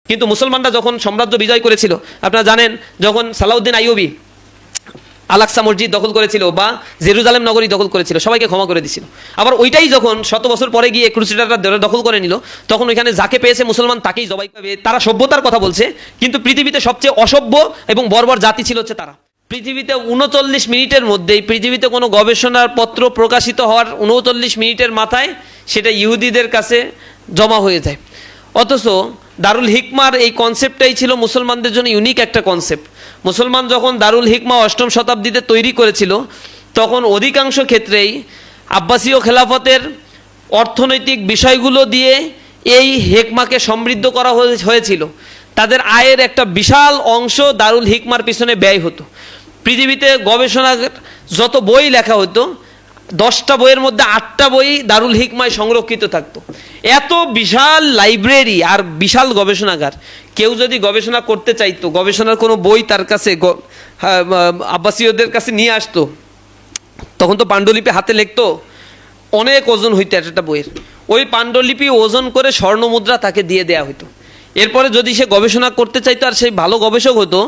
কিন্তু মুসলমানরা যখন সাম্রাজ্য বিজয় করেছিল, আপনারা জানেন, যখন সালাউদ্দিন আইয়ুবী আল-আকসা মসজিদ দখল করেছিল বা জেরুজালেম নগরী দখল করেছিল, সবাইকে ক্ষমা করে দিয়েছিল। আবার ওইটাই যখন 100 বছর পরে গিয়ে ক্রুসেডাররা দখল করে নিল, তখন ওইখানে যাকে পেয়েছে মুসলমান তাকেই জবাই করে। তারা সভ্যতার কথা বলছে, কিন্তু পৃথিবীতে সবচেয়ে অসভ্য এবং বর্বর জাতি ছিল হচ্ছে তারা। পৃথিবীতে 39 মিনিটের মধ্যেই পৃথিবীতে কোনো গবেষণার পত্র প্রকাশিত হওয়ার 39 মিনিটের মাথায় সেটা ইহুদিদের কাছে জমা হয়ে যায়। অথচ দারুল হিকমার এই কনসেপ্টটাই ছিল মুসলমানদের জন্য ইউনিক একটা কনসেপ্ট। মুসলমান যখন দারুল হিকমা 8ম শতাব্দীতে তৈরি করেছিল, তখন অধিকাংশ ক্ষেত্রেই আব্বাসীয় খেলাফতের অর্থনৈতিক বিষয়গুলো দিয়ে এই হিকমাকে সমৃদ্ধ করা হয়েছিল। তাদের আয়ের একটা বিশাল অংশ দারুল হিকমার পিছনে ব্যয় হতো। পৃথিবীতে গবেষণার যত বই লেখা হতো, 10টা বইয়ের মধ্যে 8টা বই দারুল হিকমায় সংরক্ষিত থাকতো। এত বিশাল লাইব্রেরি আর বিশাল গবেষণাগার, কেউ যদি গবেষণা করতে চাইতো, গবেষণার কোনো বই তার কাছে আব্বাসীয়দের কাছে নিয়ে আসতো, তখন তো পাণ্ডুলিপি হাতে লিখতো, অনেক ওজন হইতো একটা বইয়ের। ওই পাণ্ডুলিপি ওজন করে স্বর্ণমুদ্রা তাকে দিয়ে দেওয়া হতো। এরপরে যদি সে গবেষণা করতে চাইতো আর সেই ভালো গবেষক হতো,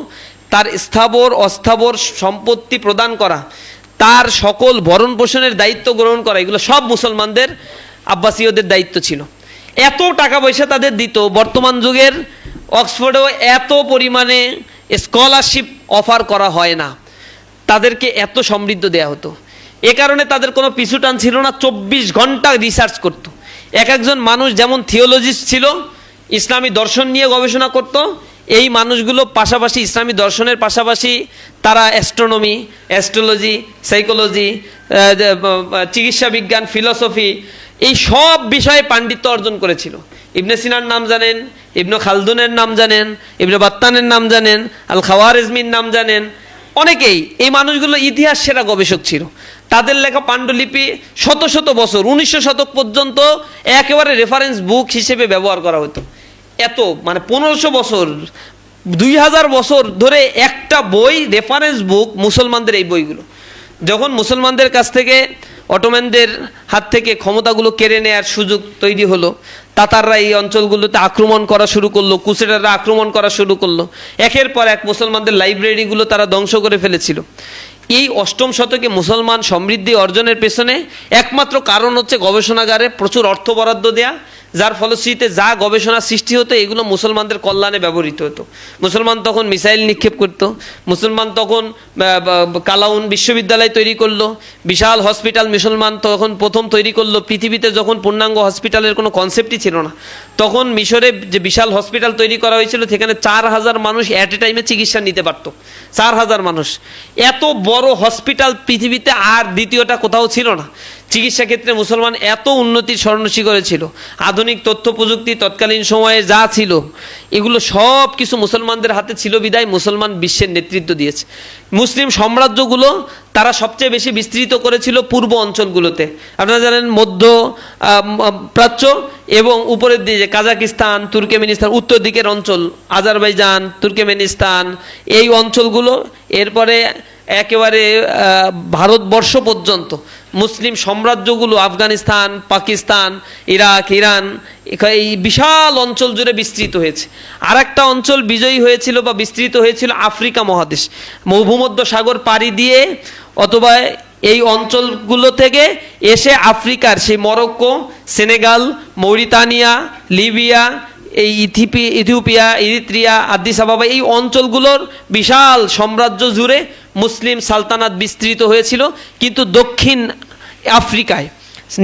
তার স্থাবর অস্থাবর সম্পত্তি প্রদান করা, তার সকল ভরণ পোষণের দায়িত্ব গ্রহণ করা, এগুলো সব মুসলমানদের আব্বাসীয়দের দায়িত্ব ছিল। এত টাকা পয়সা তাদের দিত, বর্তমান যুগের অক্সফোর্ডেও এত পরিমাণে স্কলারশিপ অফার করা হয় না, তাদেরকে এত সমৃদ্ধ দেয়া হতো। এ কারণে তাদের কোনো পিছুটান ছিল না, 24 ঘন্টা রিসার্চ করত। একজন মানুষ যেমন থিওলজিস্ট ছিল, ইসলামী দর্শন নিয়ে গবেষণা করত, এই মানুষগুলো পাশাপাশি ইসলামী দর্শনের পাশাপাশি তারা অ্যাস্ট্রোনমি, অ্যাস্ট্রোলজি, সাইকোলজি, চিকিৎসা বিজ্ঞান, ফিলসফি, এই সব বিষয়ে পাণ্ডিত্য অর্জন করেছিল। ইবনে সিনার নাম জানেন, ইবনে খালদুনের নাম জানেন, ইবনে বাত্তানের নাম জানেন, আল খাওয়ারিজমির নাম জানেন, অনেকেই। এই মানুষগুলো ইতিহাস সেরা গবেষক ছিল। তাদের লেখা পাণ্ডুলিপি শত শত বছর, 19 শতক পর্যন্ত একেবারে রেফারেন্স বুক হিসেবে ব্যবহার করা হতো। এত মানে 1500 বছর, 2000 বছর ধরে একটা বই রেফারেন্স বুক মুসলমানদের। এই বইগুলো যখন মুসলমানদের কাছ থেকে অটোম্যানদের হাত থেকে ক্ষমতাগুলো কেড়ে নেওয়ার সুযোগ তৈরি হলো, তাতাররা এই অঞ্চলগুলোতে আক্রমণ করা শুরু করলো, ক্রুসেডাররা আক্রমণ করা শুরু করলো, একের পর এক মুসলমানদের লাইব্রেরিগুলো তারা ধ্বংস করে ফেলেছিল। এই 8ম শতকে মুসলমান সমৃদ্ধি অর্জনের পেছনে একমাত্র কারণ হচ্ছে গবেষণাগারে প্রচুর অর্থ বরাদ্দ দেয়া, যার ফলশ্রুতিতে যা গবেষণা সৃষ্টি হতো এগুলো মুসলমানদের কল্যাণে ব্যবহৃত হতো। মুসলমান তখন মিসাইল নিক্ষেপ করত, মুসলমান তখন কালাউন বিশ্ববিদ্যালয় তৈরি করলো, বিশাল হসপিটাল মুসলমান তখন প্রথম তৈরি করলো। পৃথিবীতে যখন পূর্ণাঙ্গ হসপিটালের কোনো কনসেপ্টই ছিল না, তখন মিশরে যে বিশাল হসপিটাল তৈরি করা হয়েছিল, সেখানে 4000 মানুষ অ্যাট এ টাইমে চিকিৎসা নিতে পারত। 4000 মানুষ, এত বড় হসপিটাল পৃথিবীতে আর দ্বিতীয়টা কোথাও ছিল না। চিকিৎসা ক্ষেত্রে মুসলমান এত উন্নতির স্বর্ণশিখরে ছিল। আধুনিক তথ্য প্রযুক্তি তৎকালীন সময়ে যা ছিল, এগুলো সব কিছু মুসলমানদের হাতে ছিল বিদায় মুসলমান বিশ্বের নেতৃত্ব দিয়েছে। মুসলিম সাম্রাজ্যগুলো তারা সবচেয়ে বেশি বিস্তৃত করেছিল পূর্ব অঞ্চলগুলোতে। আপনারা জানেন মধ্য প্রাচ্য এবং উপরের দিকে কাজাকিস্তান, তুর্কমেনিস্তান, উত্তর দিকের অঞ্চল আজারবাইজান, তুর্কমেনিস্তান, এই অঞ্চলগুলো, এরপরে একেবারে ভারতবর্ষ পর্যন্ত মুসলিম সাম্রাজ্যগুলো আফগানিস্তান, পাকিস্তান, ইরাক, ইরান, এই বিশাল অঞ্চল জুড়ে বিস্তৃত হয়েছে। আর একটা অঞ্চল বিজয়ী হয়েছিল বা বিস্তৃত হয়েছিল আফ্রিকা মহাদেশ। ভূমধ্য সাগর পাড়ি দিয়ে অথবা এই অঞ্চলগুলো থেকে এসে আফ্রিকার সেই মরক্কো, সেনেগাল, মৌরিতানিয়া, লিবিয়া, এই ইথিওপিয়া, ইরিত্রিয়া, আদিস আবাবা, এই অঞ্চলগুলোর বিশাল সাম্রাজ্য জুড়ে মুসলিম সালতানাত বিস্তৃত হয়েছিল। কিন্তু দক্ষিণ আফ্রিকায়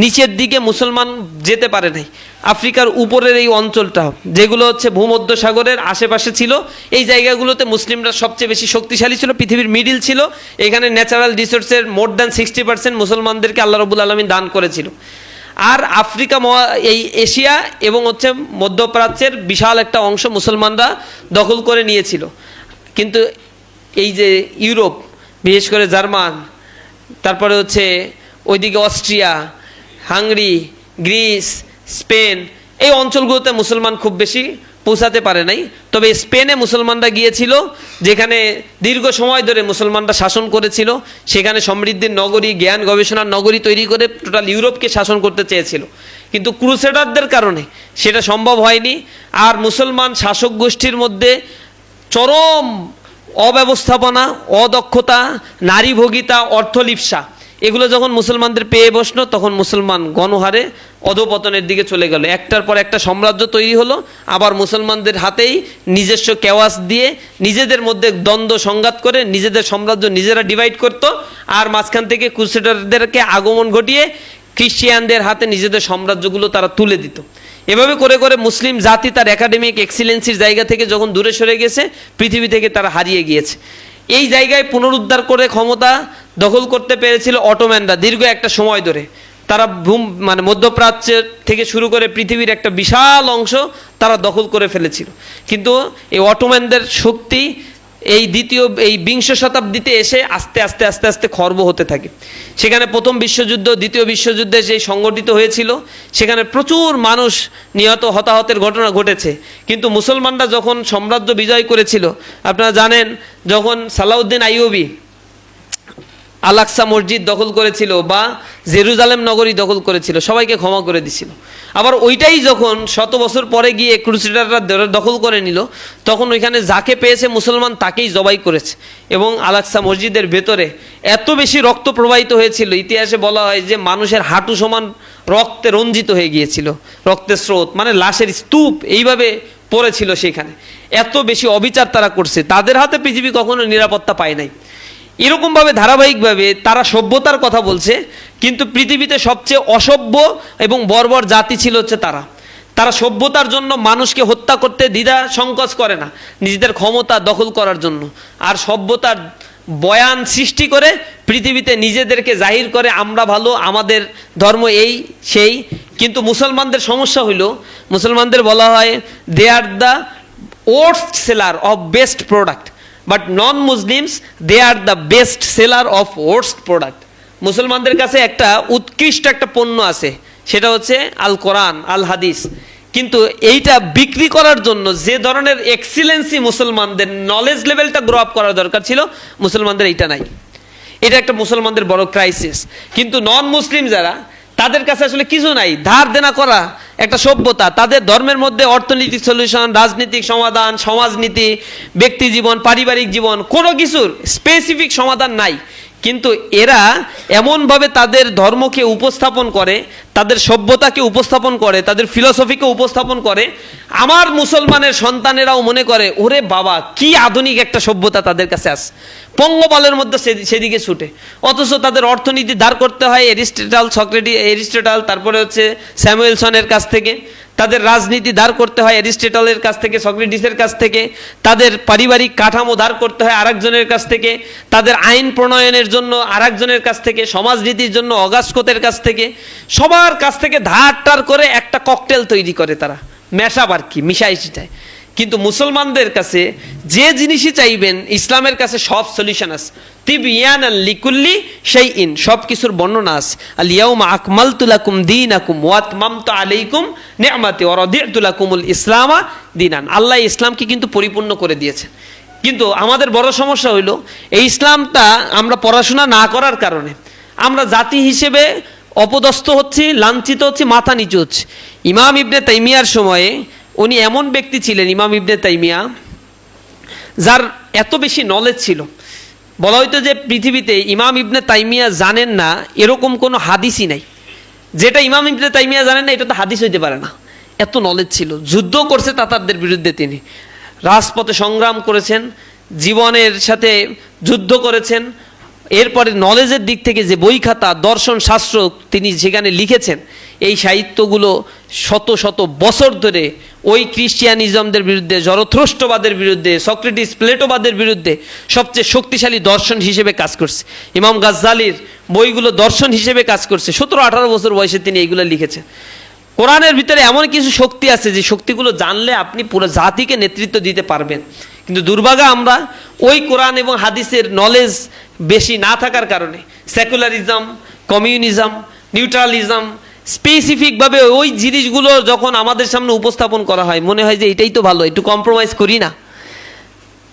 নিচের দিকে মুসলমান যেতে পারে নাই। আফ্রিকার উপরের এই অঞ্চলটা, যেগুলো হচ্ছে ভূমধ্য সাগরের আশেপাশে ছিল, এই জায়গাগুলোতে মুসলিমরা সবচেয়ে বেশি শক্তিশালী ছিল, পৃথিবীর মিডিল ছিল। এখানে ন্যাচারাল রিসোর্সের মোর দ্যান 60% মুসলমানদেরকে আল্লাহ রাব্বুল আলামিন দান করেছিল। আর আফ্রিকা, এই এশিয়া এবং হচ্ছে মধ্যপ্রাচ্যের বিশাল একটা অংশ মুসলমানরা দখল করে নিয়েছিল। কিন্তু এই যে ইউরোপ, বিশেষ করে জার্মান, তারপরে হচ্ছে ওইদিকে অস্ট্রিয়া, হাঙ্গেরি, গ্রিস, স্পেন, এই অঞ্চলগুলোতে মুসলমান খুব বেশি পৌঁছাতে পারে নাই। তবে স্পেনে মুসলমানরা গিয়েছিল, যেখানে দীর্ঘ সময় ধরে মুসলমানরা শাসন করেছিল, সেখানে সমৃদ্ধির নগরী, জ্ঞান গবেষণার নগরী তৈরি করে টোটাল ইউরোপকে শাসন করতে চেয়েছিল, কিন্তু ক্রুসেডারদের কারণে সেটা সম্ভব হয়নি। আর মুসলমান শাসক গোষ্ঠীর মধ্যে চরম অব্যবস্থাপনা, অদক্ষতা, নারীভোগিতা, অর্থলিপ্সা, এগুলো যখন মুসলমানদের পেয়ে বসলো, তখন মুসলমান গণহারে অধপতনের দিকে চলে গেল। একটার পর একটা সাম্রাজ্য তৈরি হলো, আবার মুসলমানদের হাতেই নিজস্ব কেওয়াস দিয়ে নিজেদের মধ্যে দ্বন্দ্ব সংঘাত করে নিজেদের সাম্রাজ্য নিজেরা ডিভাইড করতো, আর মাঝখান থেকে ক্রুসেডারদেরকে আগমন ঘটিয়ে খ্রিস্টিয়ানদের হাতে নিজেদের সাম্রাজ্যগুলো তারা তুলে দিত। এভাবে করে করে মুসলিম জাতি তার একাডেমিক এক্সিলেন্সির জায়গা থেকে যখন দূরে সরে গেছে, পৃথিবী থেকে তারা হারিয়ে গিয়েছে। এই জায়গায় পুনরুদ্ধার করে ক্ষমতা দখল করতে পেরেছিল অটোম্যানরা দীর্ঘ একটা সময় ধরে। তারা মধ্যপ্রাচ্য থেকে শুরু করে পৃথিবীর একটা বিশাল অংশ তারা দখল করে ফেলেছিল। কিন্তু এই অটোম্যানদের শক্তি এই বিংশ শতাব্দীতে এসে আস্তে আস্তে আস্তে আস্তে খর্ব হতে থাকে। সেখানে প্রথম বিশ্বযুদ্ধ, দ্বিতীয় বিশ্বযুদ্ধে যে সংগঠিত হয়েছিল, সেখানে প্রচুর মানুষ নিহত, হতাহতের ঘটনা ঘটেছে। কিন্তু মুসলমানরা যখন সাম্রাজ্য বিজয় করেছিল, আপনারা জানেন, যখন সালাউদ্দিন আইয়ুবী আল আকসা মসজিদ দখল করেছিল বা জেরুজালেম নগরী দখল করেছিল, সবাইকে ক্ষমা করে দিছিল। আবার ওইটাই যখন 100 বছর পরে গিয়ে ক্রুসেডাররা দখল করে নিল, তখন ওইখানে যাকে পেয়েছে মুসলমান তাকেই জবাই করেছে। এবং আল আকসা মসজিদের ভেতরে এত বেশি রক্ত প্রবাহিত হয়েছিল, ইতিহাসে বলা হয় যে মানুষের হাঁটু সমান রক্তে রঞ্জিত হয়ে গিয়েছিল, রক্তের স্রোত, মানে লাশের স্তূপ এইভাবে পড়েছিল সেখানে। এত বেশি অবিচার তারা করছে, তাদের হাতে পৃথিবী কখনো নিরাপত্তা পায় নাই। এরকমভাবে ধারাবাহিকভাবে তারা সভ্যতার কথা বলছে, কিন্তু পৃথিবীতে সবচেয়ে অসভ্য এবং বর্বর জাতি ছিল হচ্ছে তারা সভ্যতার জন্য মানুষকে হত্যা করতে দ্বিধা সংকোচ করে না, নিজেদের ক্ষমতা দখল করার জন্য। আর সভ্যতার বয়ান সৃষ্টি করে পৃথিবীতে নিজেদেরকে জাহির করে, আমরা ভালো, আমাদের ধর্ম এই সেই। কিন্তু মুসলমানদের সমস্যা হইল, মুসলমানদের বলা হয় they are the worst seller of best product, but non Muslims they are the best seller of worst product. মুসলমানদের কাছে একটা উৎকৃষ্ট একটা পণ্য আছে, সেটা হচ্ছে আল কোরআন, আল হাদিস। কিন্তু এইটা বিক্রি করার জন্য যে ধরনের এক্সিলেন্সি মুসলমানদের নলেজ লেভেলটা গ্রো আপ করার দরকার ছিল, মুসলমানদের এইটা নাই। এটা একটা মুসলমানদের বড় ক্রাইসিস। কিন্তু নন মুসলিম যারা, তাদের কাছে আসলে কিছু নাই, ধার দেনা করা একটা সভ্যতা। তাদের ধর্মের মধ্যে অর্থনৈতিক সলিউশন, রাজনৈতিক সমাধান, সমাজনীতি, ব্যক্তি জীবন, পারিবারিক জীবন, কোনো কিছুর স্পেসিফিক সমাধান নাই। কিন্তু এরা এমনভাবে তাদের ধর্মকে উপস্থাপন করে, তাদের সভ্যতাকে উপস্থাপন করে, তাদের ফিলসফিকে উপস্থাপন করে, আমার মুসলমানের সন্তানেরাও মনে করে ওরে বাবা কি আধুনিক একটা সভ্যতা তাদের কাছে আছে, পঙ্গপালের মধ্যে সেদিকে ছুটে। অথচ তাদের অর্থনীতি ধার করতে হয় এরিস্টটল, তারপরে হচ্ছে স্যামুয়েলসনের কাছ থেকে। তাদের রাজনীতি ধার করতে হয় অ্যারিস্টটলের কাছ থেকে, সক্রেটিসের কাছ থেকে। তাদের পারিবারিক কাঠামো ধার করতে হয় আরেকজনের কাছ থেকে। তাদের আইন প্রণয়নের জন্য আরেকজনের কাছ থেকে, সমাজনীতির জন্য অগাস্কোতের কাছ থেকে, সবার কাছ থেকে ধার টার করে একটা ককটেল তৈরি করে তারা, মেশাব আর কি, মিশাই সিটায়। কিন্তু মুসলমানদের কাছে যে জিনিসই চাইবেন, ইসলামের কাছে সব সলিউশন আছে। তিবিয়ানান লিকুল্লি শাইইন, সব কিছুর বর্ণনা আছে। আল ইয়াউমা আকমালতু লাকুম দীনাকুম ওয়া আতমামতু আলাইকুম নি'মাতি ওয়া রাদি'তু লাকুমুল ইসলামা দীনান। আল্লাহ ইসলামকে কিন্তু পরিপূর্ণ করে দিয়েছেন। কিন্তু আমাদের বড় সমস্যা হইলো, এই ইসলামটা আমরা পড়াশোনা না করার কারণে আমরা জাতি হিসেবে অপদস্থ হচ্ছি, লাঞ্ছিত হচ্ছি, মাথা নিচু হচ্ছে। ইমাম ইবনে তাইমিয়ার সময়ে উনি এমন ব্যক্তি ছিলেন, ইমাম ইবনে তাইমিয়া, যার এত বেশি নলেজ ছিল, বলা হইতো যে পৃথিবীতে ইমাম ইবনে তাইমিয়া জানেন না এরকম কোনো হাদিসই নাই। যেটা ইমাম ইবনে তাইমিয়া জানেন না, এটা তো হাদিস হইতে পারে না, এত নলেজ ছিল। যুদ্ধ করছে তাতারদের বিরুদ্ধে, তিনি রাজপথে সংগ্রাম করেছেন, জীবনের সাথে যুদ্ধ করেছেন। এরপরে নলেজের দিক থেকে যে বই খাতা, দর্শন শাস্ত্র তিনি সেখানে লিখেছেন, এই সাহিত্যগুলো শত শত বছর ধরে ওই ক্রিশ্চিয়ানিজমদের বিরুদ্ধে, জরথ্রষ্টবাদের বিরুদ্ধে, সক্রেটিস প্লেটোবাদের বিরুদ্ধে সবচেয়ে শক্তিশালী দর্শন হিসেবে কাজ করছে। ইমাম গাজ্জালির বইগুলো দর্শন হিসেবে কাজ করছে। 17-18 বছর বয়সে তিনি এইগুলো লিখেছেন। কোরআনের ভিতরে এমন কিছু শক্তি আছে যে শক্তিগুলো জানলে আপনি পুরো জাতিকে নেতৃত্ব দিতে পারবেন। কিন্তু দুর্ভাগা আমরা ওই কোরআন এবং হাদিসের নলেজ বেশি না থাকার কারণে সেকুলারিজম, কমিউনিজম, নিউট্রালিজম, স্পেসিফিকভাবে ওই জিনিসগুলো যখন আমাদের সামনে উপস্থাপন করা হয় মনে হয় যে এটাই তো ভালো, একটু কম্প্রোমাইজ করি না।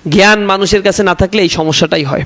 জ্ঞান মানুষের কাছে না থাকলে এই সমস্যাটাই হয়।